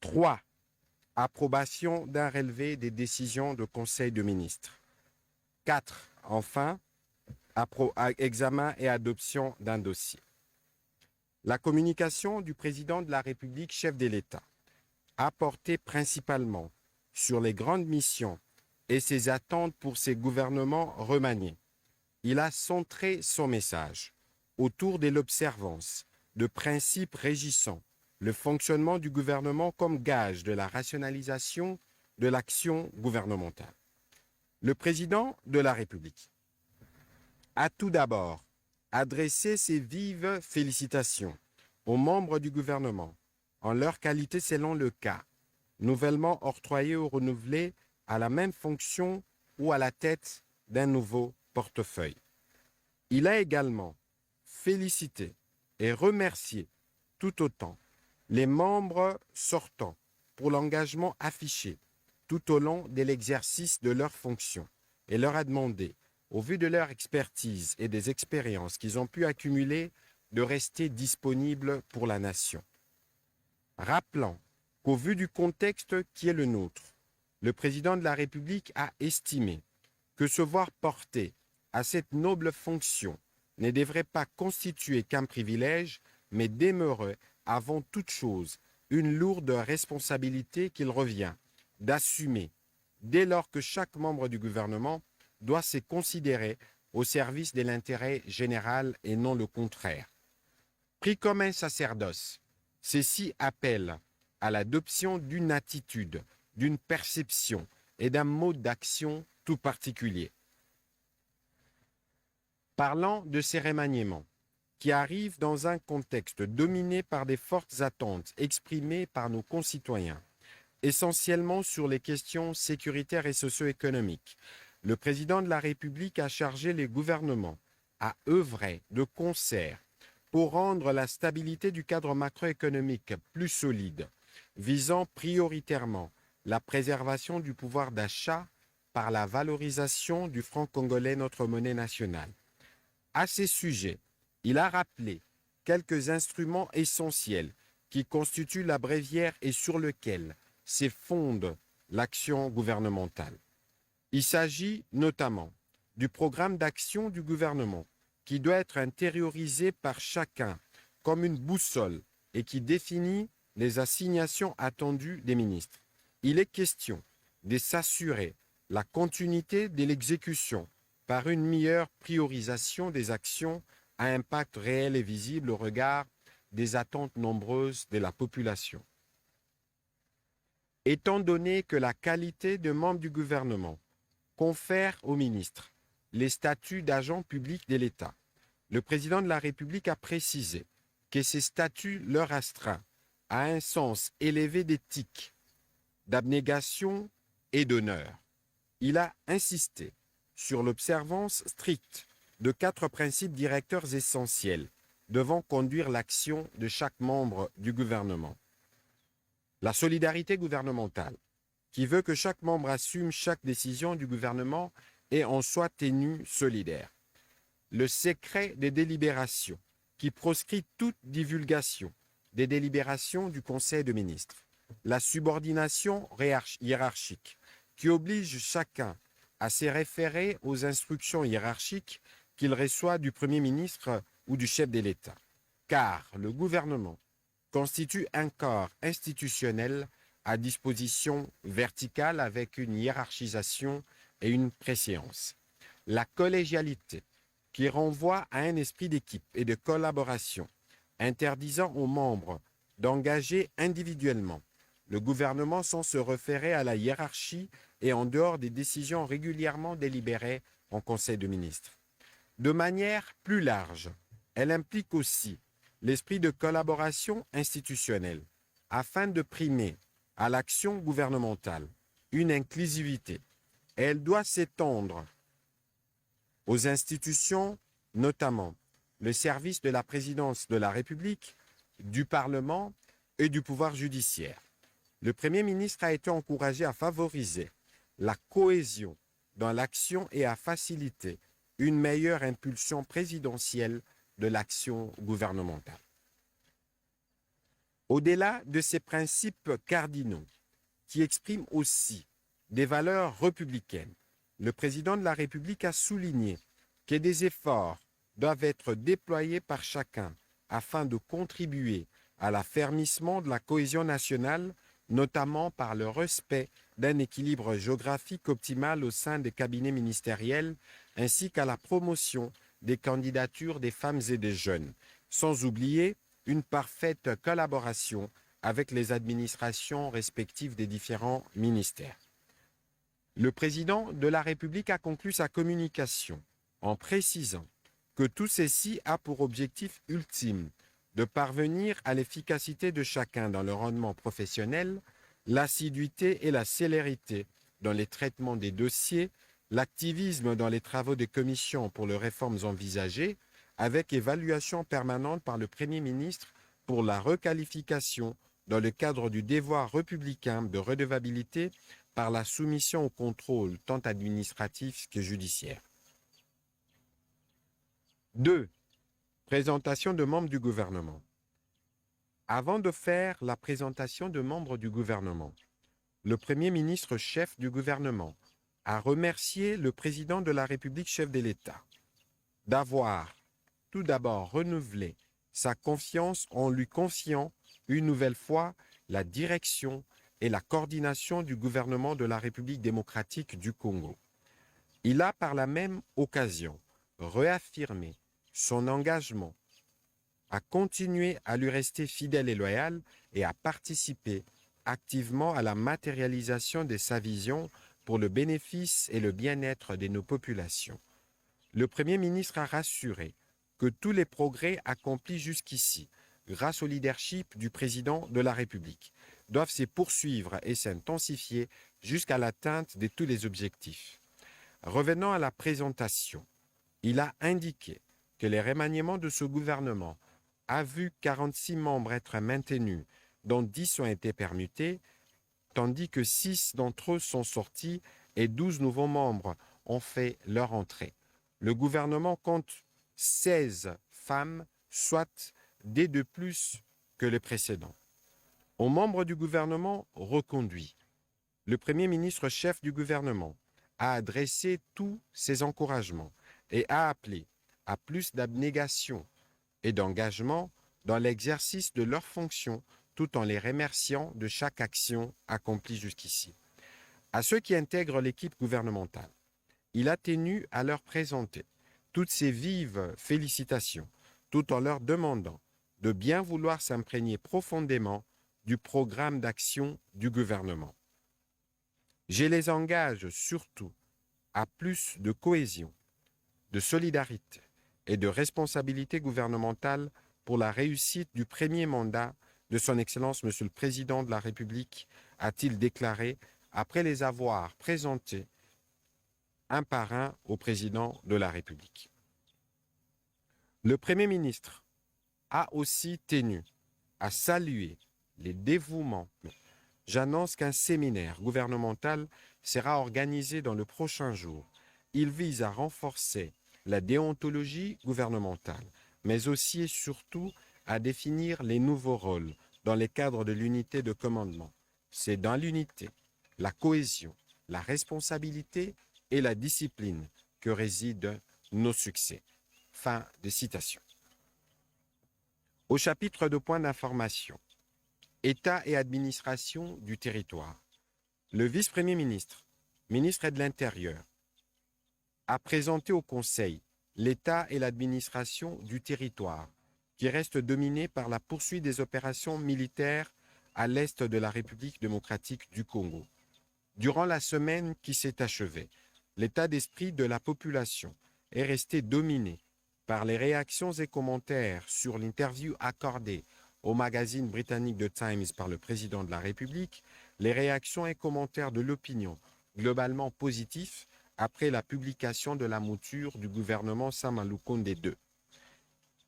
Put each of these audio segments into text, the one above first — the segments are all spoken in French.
3. Approbation d'un relevé des décisions de Conseil de ministres. 4. Enfin, examen et adoption d'un dossier. La communication du président de la République, chef de l'État, a porté principalement sur les grandes missions et ses attentes pour ses gouvernements remaniés. Il a centré son message autour de l'observance de principes régissant le fonctionnement du gouvernement comme gage de la rationalisation de l'action gouvernementale. Le président de la République a tout d'abord adressé ses vives félicitations aux membres du gouvernement en leur qualité selon le cas, nouvellement octroyés ou renouvelés à la même fonction ou à la tête d'un nouveau portefeuille. Il a également félicité et remercié tout autant les membres sortants pour l'engagement affiché tout au long de l'exercice de leurs fonctions et leur a demandé, au vu de leur expertise et des expériences qu'ils ont pu accumuler, de rester disponibles pour la nation. Rappelant qu'au vu du contexte qui est le nôtre, le président de la République a estimé que se voir porter à cette noble fonction ne devrait pas constituer qu'un privilège, mais demeurer avant toute chose une lourde responsabilité qu'il revient d'assumer dès lors que chaque membre du gouvernement doit se considérer au service de l'intérêt général et non le contraire. Pris comme un sacerdoce, ceci appelle à l'adoption d'une attitude, d'une perception et d'un mode d'action tout particulier. Parlant de ces remaniements, qui arrivent dans un contexte dominé par des fortes attentes exprimées par nos concitoyens, essentiellement sur les questions sécuritaires et socio-économiques, le président de la République a chargé les gouvernements à œuvrer de concert pour rendre la stabilité du cadre macroéconomique plus solide, visant prioritairement la préservation du pouvoir d'achat par la valorisation du franc congolais, notre monnaie nationale. À ces sujets, il a rappelé quelques instruments essentiels qui constituent la bréviaire et sur lesquels se fonde l'action gouvernementale. Il s'agit notamment du programme d'action du gouvernement qui doit être intériorisé par chacun comme une boussole et qui définit les assignations attendues des ministres. Il est question de s'assurer la continuité de l'exécution par une meilleure priorisation des actions à impact réel et visible au regard des attentes nombreuses de la population. Étant donné que la qualité de membre du gouvernement confère aux ministres les statuts d'agents publics de l'État, le président de la République a précisé que ces statuts leur astreinent à un sens élevé d'éthique, d'abnégation et d'honneur. Il a insisté sur l'observance stricte de 4 principes directeurs essentiels devant conduire l'action de chaque membre du gouvernement. La solidarité gouvernementale, qui veut que chaque membre assume chaque décision du gouvernement et en soit tenu solidaire. Le secret des délibérations, qui proscrit toute divulgation des délibérations du Conseil de ministres. La subordination hiérarchique, qui oblige chacun à se référer aux instructions hiérarchiques qu'il reçoit du Premier ministre ou du chef de l'État. Car le gouvernement constitue un corps institutionnel à disposition verticale avec une hiérarchisation et une préséance. La collégialité, qui renvoie à un esprit d'équipe et de collaboration, interdisant aux membres d'engager individuellement le gouvernement sans se référer à la hiérarchie et en dehors des décisions régulièrement délibérées en Conseil de ministres. De manière plus large, elle implique aussi l'esprit de collaboration institutionnelle afin de primer à l'action gouvernementale une inclusivité. Elle doit s'étendre aux institutions, notamment le service de la présidence de la République, du Parlement et du pouvoir judiciaire. Le Premier ministre a été encouragé à favoriser la cohésion dans l'action et à faciliter une meilleure impulsion présidentielle de l'action gouvernementale. Au-delà de ces principes cardinaux, qui expriment aussi des valeurs républicaines, le président de la République a souligné que des efforts doivent être déployés par chacun afin de contribuer à l'affermissement de la cohésion nationale, notamment par le respect d'un équilibre géographique optimal au sein des cabinets ministériels, ainsi qu'à la promotion des candidatures des femmes et des jeunes, sans oublier une parfaite collaboration avec les administrations respectives des différents ministères. Le président de la République a conclu sa communication en précisant que tout ceci a pour objectif ultime de parvenir à l'efficacité de chacun dans le rendement professionnel, l'assiduité et la célérité dans les traitements des dossiers, l'activisme dans les travaux des commissions pour les réformes envisagées, avec évaluation permanente par le Premier ministre pour la requalification dans le cadre du devoir républicain de redevabilité par la soumission au contrôle tant administratif que judiciaire. 2. Présentation de membres du gouvernement. Avant de faire la présentation de membres du gouvernement, le Premier ministre chef du gouvernement a remercié le président de la République chef de l'État d'avoir tout d'abord renouvelé sa confiance en lui confiant une nouvelle fois la direction et la coordination du gouvernement de la République démocratique du Congo. Il a par la même occasion réaffirmé son engagement à continuer à lui rester fidèle et loyal et à participer activement à la matérialisation de sa vision pour le bénéfice et le bien-être de nos populations. Le Premier ministre a rassuré que tous les progrès accomplis jusqu'ici, grâce au leadership du président de la République, doivent se poursuivre et s'intensifier jusqu'à l'atteinte de tous les objectifs. Revenant à la présentation, il a indiqué que les remaniements de ce gouvernement a vu 46 membres être maintenus, dont 10 ont été permutés, tandis que 6 d'entre eux sont sortis et 12 nouveaux membres ont fait leur entrée. Le gouvernement compte 16 femmes, soit des de plus que les précédents. Aux membres du gouvernement reconduits, le Premier ministre chef du gouvernement a adressé tous ses encouragements et a appelé à plus d'abnégation et d'engagement dans l'exercice de leurs fonctions, tout en les remerciant de chaque action accomplie jusqu'ici. À ceux qui intègrent l'équipe gouvernementale, il a tenu à leur présenter toutes ses vives félicitations, tout en leur demandant de bien vouloir s'imprégner profondément du programme d'action du gouvernement. Je les engage surtout à plus de cohésion, de solidarité et de responsabilité gouvernementale pour la réussite du premier mandat de son Excellence Monsieur le Président de la République, a-t-il déclaré après les avoir présentés un par un au Président de la République. Le Premier ministre a aussi tenu à saluer les dévouements. J'annonce qu'un séminaire gouvernemental sera organisé dans le prochain jour. Il vise à renforcer la déontologie gouvernementale, mais aussi et surtout à définir les nouveaux rôles dans les cadres de l'unité de commandement. C'est dans l'unité, la cohésion, la responsabilité et la discipline que résident nos succès. Fin de citation. Au chapitre de points d'information, État et administration du territoire, le vice-premier ministre, ministre de l'Intérieur, a présenté au Conseil l'État et l'administration du territoire, qui reste dominé par la poursuite des opérations militaires à l'est de la République démocratique du Congo. Durant la semaine qui s'est achevée, l'état d'esprit de la population est resté dominé par les réactions et commentaires sur l'interview accordée au magazine britannique The Times par le président de la République, les réactions et commentaires de l'opinion globalement positifs après la publication de la mouture du gouvernement Sama Lukonde II.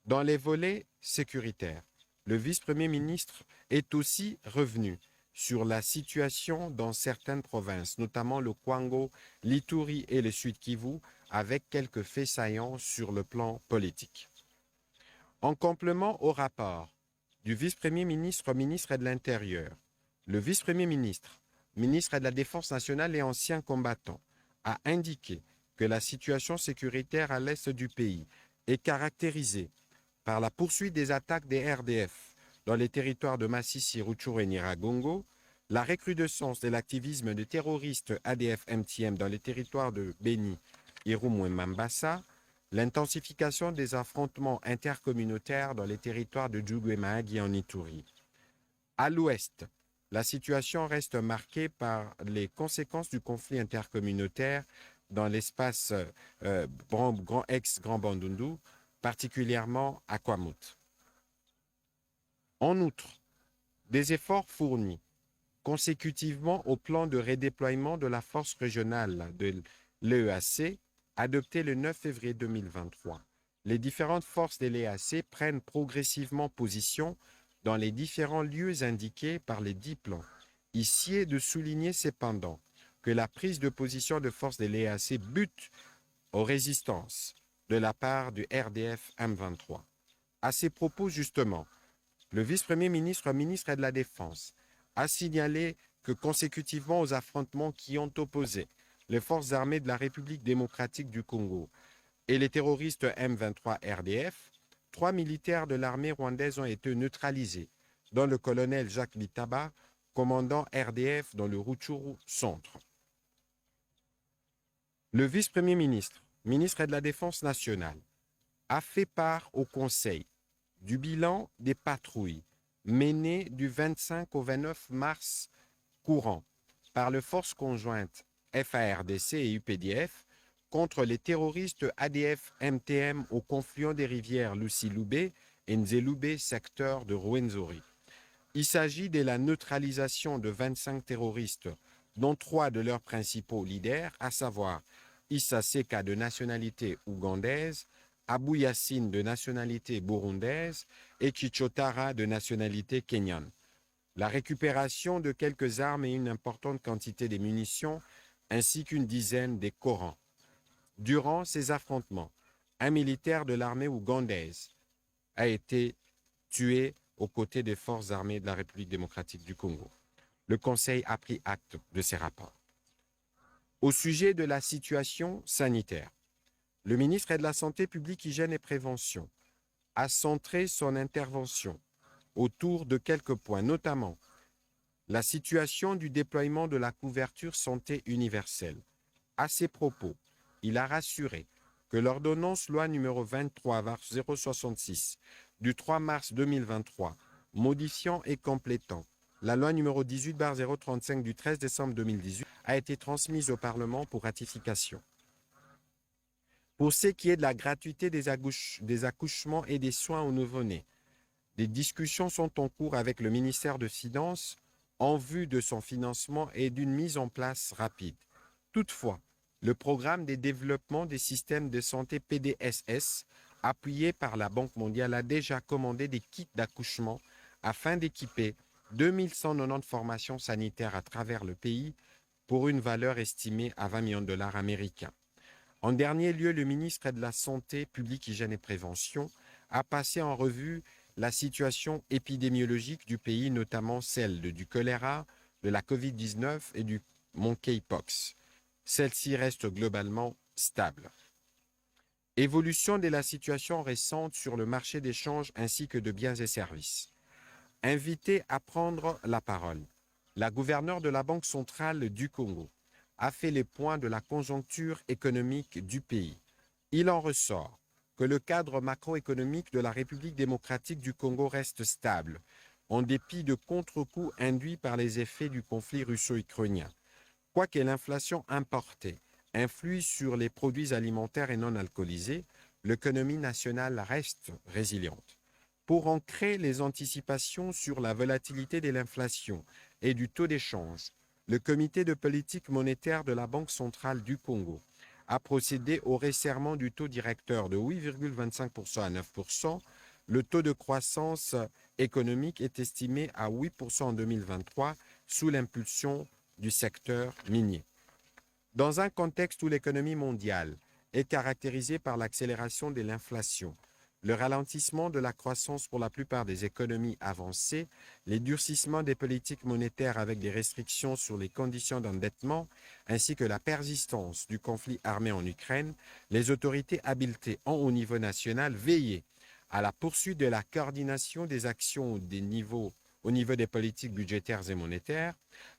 Dans les volets sécuritaires, le vice-premier ministre est aussi revenu sur la situation dans certaines provinces, notamment le Kwango, l'Ituri et le Sud-Kivu, avec quelques faits saillants sur le plan politique. En complément au rapport du vice-premier ministre, ministre de l'Intérieur. Le vice-premier ministre, ministre de la Défense nationale et ancien combattant, a indiqué que la situation sécuritaire à l'est du pays est caractérisée par la poursuite des attaques des RDF dans les territoires de Massissi, Rutshuru et Nyiragongo, la recrudescence de l'activisme des terroristes ADF-MTM dans les territoires de Beni, Irumu et Mambasa, l'intensification des affrontements intercommunautaires dans les territoires de Djougou et Mahagi en Ituri. À l'ouest, la situation reste marquée par les conséquences du conflit intercommunautaire dans l'espace ex-Grand Bandundu, particulièrement à Kwamouth. En outre, des efforts fournis consécutivement au plan de redéploiement de la force régionale de l'EAC, adopté le 9 février 2023. Les différentes forces de l'EAC prennent progressivement position dans les différents lieux indiqués par les 10 plans. Ici est de souligner cependant que la prise de position de forces de l'EAC bute aux résistances de la part du RDF M23. À ces propos, justement, le vice-premier ministre, ministre de la Défense, a signalé que consécutivement aux affrontements qui ont opposé les forces armées de la République démocratique du Congo et les terroristes M23 RDF, 3 militaires de l'armée rwandaise ont été neutralisés, dont le colonel Jacques Litaba, commandant RDF dans le Rutshuru Centre. Le vice-premier ministre, ministre de la Défense nationale, a fait part au Conseil du bilan des patrouilles menées du 25 au 29 mars courant par les forces conjointes FARDC et UPDF contre les terroristes ADF-MTM au confluent des rivières Lusilube et Nzelube, secteur de Rwenzori. Il s'agit de la neutralisation de 25 terroristes, dont 3 de leurs principaux leaders, à savoir Issa Seka de nationalité ougandaise, Abou Yassine de nationalité burundaise et Kichotara de nationalité kenyane. La récupération de quelques armes et une importante quantité de munitions, ainsi qu'une dizaine de Korans. Durant ces affrontements, un militaire de l'armée ougandaise a été tué aux côtés des forces armées de la République démocratique du Congo. Le Conseil a pris acte de ces rapports. Au sujet de la situation sanitaire, le ministre de la Santé publique, Hygiène et Prévention a centré son intervention autour de quelques points, notamment la situation du déploiement de la couverture santé universelle. À ces propos, il a rassuré que l'ordonnance loi numéro 23/066 du 3 mars 2023, modifiant et complétant la loi numéro 18/035 du 13 décembre 2018, a été transmise au Parlement pour ratification. Pour ce qui est de la gratuité des accouchements et des soins aux nouveau-nés, des discussions sont en cours avec le ministère de Finances en vue de son financement et d'une mise en place rapide. Toutefois, le programme de développement des systèmes de santé PDSS, appuyé par la Banque mondiale, a déjà commandé des kits d'accouchement afin d'équiper 2190 formations sanitaires à travers le pays pour une valeur estimée à 20 millions de dollars américains. En dernier lieu, le ministre de la Santé publique, Hygiène et Prévention a passé en revue la situation épidémiologique du pays, notamment celle du choléra, de la COVID-19 et du monkeypox. Celle-ci reste globalement stable. Évolution de la situation récente sur le marché d'échange ainsi que de biens et services. Invitée à prendre la parole, la gouverneure de la Banque centrale du Congo a fait les points de la conjoncture économique du pays. Il en ressort que le cadre macroéconomique de la République démocratique du Congo reste stable, en dépit de contre-coups induits par les effets du conflit russo-ukrainien. Quoique l'inflation importée influe sur les produits alimentaires et non alcoolisés, l'économie nationale reste résiliente. Pour ancrer les anticipations sur la volatilité de l'inflation et du taux d'échange, le comité de politique monétaire de la Banque centrale du Congo a procédé au resserrement du taux directeur de 8,25% à 9%. Le taux de croissance économique est estimé à 8% en 2023 sous l'impulsion du secteur minier. Dans un contexte où l'économie mondiale est caractérisée par l'accélération de l'inflation, le ralentissement de la croissance pour la plupart des économies avancées, les durcissements des politiques monétaires avec des restrictions sur les conditions d'endettement, ainsi que la persistance du conflit armé en Ukraine, les autorités habilitées au niveau national veillaient à la poursuite de la coordination des actions au niveau des politiques budgétaires et monétaires,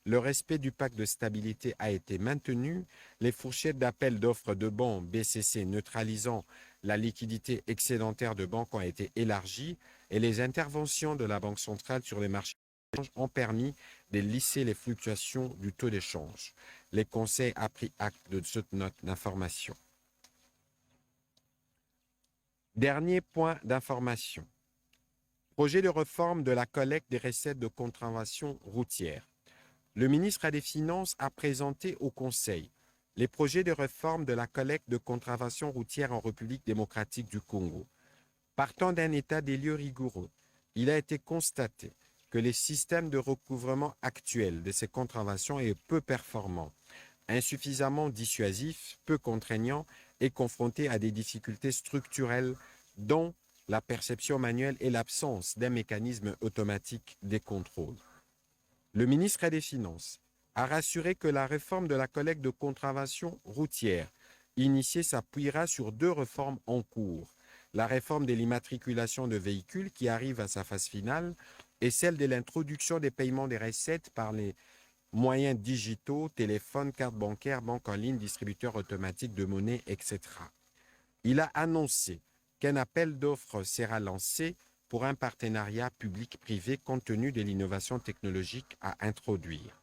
le respect du pacte de stabilité a été maintenu, les fourchettes d'appel d'offres de bons BCC neutralisant la liquidité excédentaire de banques ont été élargies et les interventions de la Banque centrale sur les marchés ont permis de lisser les fluctuations du taux d'échange. Les conseils ont pris acte de cette note d'information. Dernier point d'information. Projet de réforme de la collecte des recettes de contravention routière. Le ministre des Finances a présenté au Conseil les projets de réforme de la collecte de contraventions routières en République démocratique du Congo. Partant d'un état des lieux rigoureux, il a été constaté que les systèmes de recouvrement actuels de ces contraventions est peu performants, insuffisamment dissuasifs, peu contraignants et confrontés à des difficultés structurelles dont la perception manuelle et l'absence d'un mécanisme automatique des contrôles. Le ministre des Finances a rassuré que la réforme de la collecte de contraventions routières initiée s'appuiera sur deux réformes en cours. La réforme de l'immatriculation de véhicules qui arrive à sa phase finale et celle de l'introduction des paiements des recettes par les moyens digitaux, téléphone, carte bancaire, banque en ligne, distributeur automatique de monnaie, etc. Il a annoncé qu'un appel d'offres sera lancé pour un partenariat public-privé compte tenu de l'innovation technologique à introduire.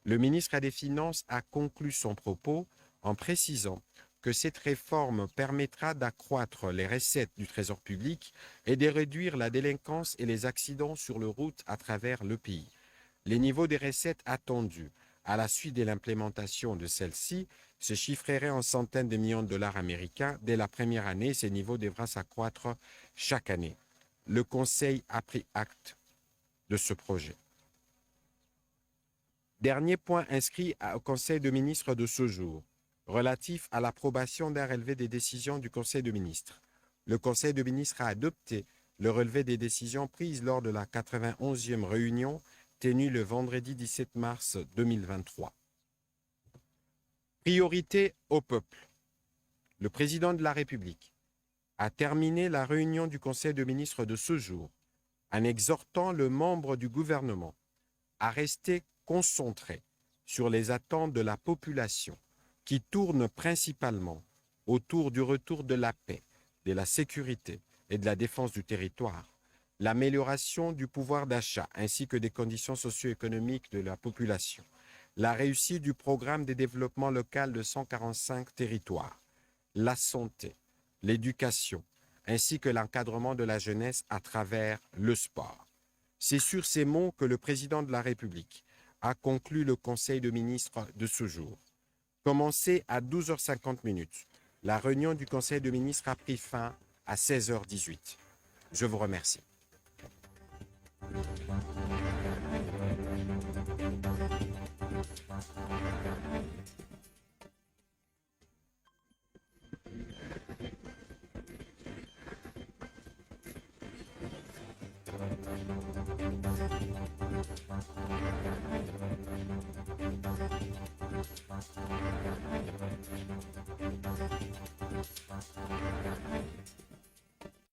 Le ministre des Finances a conclu son propos en précisant que cette réforme permettra d'accroître les recettes du Trésor public et de réduire la délinquance et les accidents sur les routes à travers le pays. Les niveaux des recettes attendus à la suite de l'implémentation de celle-ci se chiffreraient en centaines de millions de dollars américains. Dès la première année, ces niveaux devraient s'accroître chaque année. Le Conseil a pris acte de ce projet. Dernier point inscrit au Conseil de ministres de ce jour, relatif à l'approbation d'un relevé des décisions du Conseil de ministres. Le Conseil de ministres a adopté le relevé des décisions prises lors de la 91e réunion tenue le vendredi 17 mars 2023. Priorité au peuple. Le président de la République a terminé la réunion du Conseil de ministres de ce jour en exhortant le membre du gouvernement à rester concentré sur les attentes de la population qui tournent principalement autour du retour de la paix, de la sécurité et de la défense du territoire, l'amélioration du pouvoir d'achat ainsi que des conditions socio-économiques de la population, la réussite du programme de développement local de 145 territoires, la santé, l'éducation, ainsi que l'encadrement de la jeunesse à travers le sport. C'est sur ces mots que le président de la République a conclu le Conseil de ministres de ce jour. Commencé à 12h50, la réunion du Conseil de ministres a pris fin à 16h18. Je vous remercie.